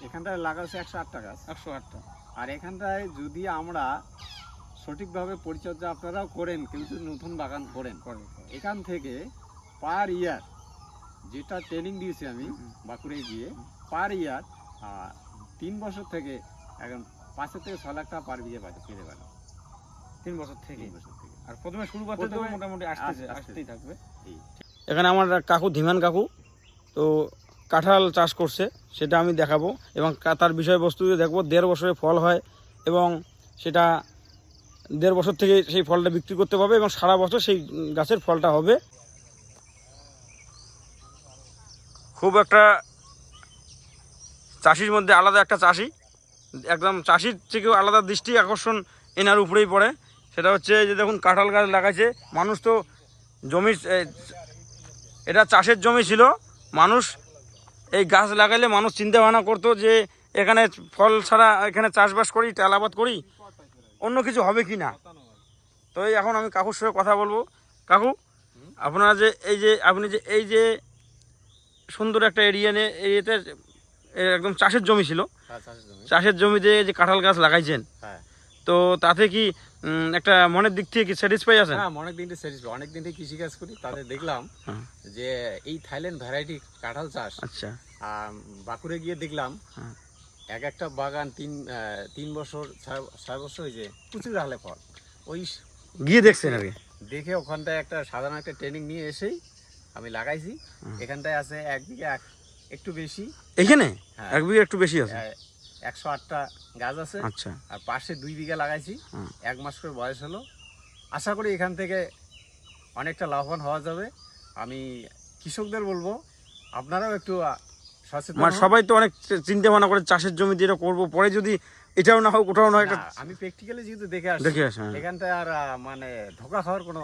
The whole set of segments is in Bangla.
এখানটায় লাগা হচ্ছে 108টা গাছ। 108টা। আর এখানটায় যদি আমরা সঠিকভাবে পরিচর্যা আপনারাও করেন, কেউ যদি নতুন বাগান করেন, এখান থেকে পার ইয়ার, যেটা ট্রেনিং দিয়েছি আমি বাঁকুড়ায় গিয়ে, পার ইয়ার 3 বছর থেকে এখন 5 থেকে 6 লাখ টাকা পার বিঘে পেতে পারেন। 3 বছর থেকে। আর প্রথমে শুরু করতে তো প্রথমে মোটামুটি আসতেই থাকবে। এই এখানে আমার কাকু ধীমান কাকু তো কাঁঠাল চাষ করছে, সেটা আমি দেখাবো এবং তার বিষয়বস্তু দেখবো। 1.5 বছরে ফল হয় এবং সেটা 1.5 বছর থেকে সেই ফলটা বিক্রি করতে পারবে এবং সারা বছর সেই গাছের ফলটা হবে। খুব একটা চাষির মধ্যে আলাদা একটা চাষি, একদম চাষির থেকেও আলাদা দৃষ্টি আকর্ষণ এনার উপরেই পড়ে। সেটা হচ্ছে যে দেখুন কাঁঠাল গাছ লাগাইছে মানুষ। তো জমি, এটা চাষের জমি ছিল, মানুষ এই গাছ লাগাইলে মানুষ চিন্তা ভাবনা করতো যে এখানে ফল ছাড়া এখানে চাষবাস করি, তেলাবাদ করি, অন্য কিছু হবে কি না। তো এখন আমি কাকুর সঙ্গে কথা বলবো। কাকু, আপনারা যে আপনি যে এই যে সুন্দর একটা এরিয়াতে একদম চাষের জমি ছিল, চাষের জমিতে যে কাঁঠাল গাছ লাগাইছেন, তো তাতে কি একটা মনের দিক থেকে কি স্যাটিসফাই আছেন? হ্যাঁ, মনের দিক থেকে স্যাটিসফাই। অনেক দিন থেকে কৃষিকাজ করি, তাদের দেখলাম যে এই থাইল্যান্ড ভ্যারাইটি কাঁঠাল চাষ। আচ্ছা। বাঁকুড়ে গিয়ে দেখলাম এক একটা বাগান 3 বছর 6 বছর হয়েছে, প্রচুর হালে ফল। ওই গিয়ে দেখছেন আর কি? দেখে ওখানটায় একটা সাধারণ একটা ট্রেনিং নিয়ে এসেই আমি লাগাইছি। এখানটায় আছে 1 বিঘা একটু বেশি। এখানে 1 বিঘা একটু বেশি আছে, 108টা গাছ আছে। আচ্ছা। আর পাশে 2 বিঘা লাগাইছি, 1 মাস করে বয়স হলো। আশা করি এখান থেকে অনেকটা লাভবান হওয়া যাবে। আমি কৃষকদের বলবো আপনারাও একটু সচেতন। মানে সবাই তো অনেক চিন্তা ভাবনা করে চাষের জমিতে এটা করবো, পরে যদি এটাও না হোক ওটাও না হোক। আমি প্র্যাকটিক্যালি যেহেতু দেখে আসছি, এখানটায় আর মানে ধোকা খাওয়ার কোনো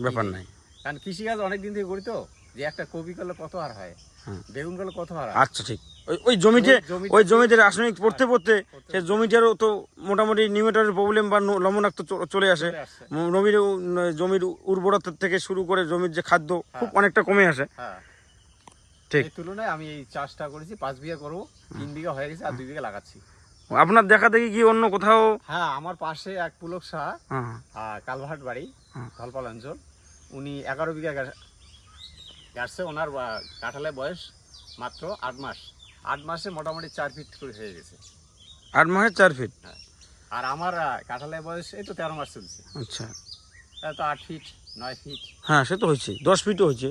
ব্যাপার নাই। কারণ কৃষিকাজ অনেক দিন থেকে করি তো, যে একটা কপি করলে কত আর হয়, বেগুন করলে কত আর হয়। আচ্ছা, ঠিক। ওই জমিতে রাসায়নিক পড়তে সে জমিটারও তো মোটামুটি নিউট্রিয়েন্টের প্রবলেম বা লবণাক্ত চলে আসে। জমির উর্বরতা থেকে শুরু করে জমির যে খাদ্য খুব অনেকটা কমে আসে। ঠিক। এই তুলনায় আমি এই চাষটা করেছি, 5 বিঘা করবো, 3 বিঘা হয়ে গেছে, আর 2 বিঘা লাগাচ্ছি। আপনার দেখা দেখি কি অন্য কোথাও? হ্যাঁ, আমার পাশে এক পুলক শাহ, কালভার্ট বাড়ি, ধলপাল অঞ্চল, উনি 11 বিঘা গাছছে। ওনার কাঁঠালের বয়স মাত্র 8 মাস। 8 মাসে মোটামুটি 4 ফিট করে হয়ে গেছে। 8 মাসে 4 ফিট? হ্যাঁ। আর আমার কাঁঠালের বয়স এই তো 13 মাস চলছে। আচ্ছা। তো 8 ফিট 9 ফিট। হ্যাঁ, সে তো হয়েছে, 10 ফিটও হয়েছে।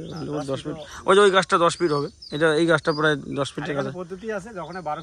10 ফিট ওই গাছটা 10 ফিট হবে, এটা এই গাছটা প্রায় 10 ফিটের পদ্ধতি আছে, যখন 12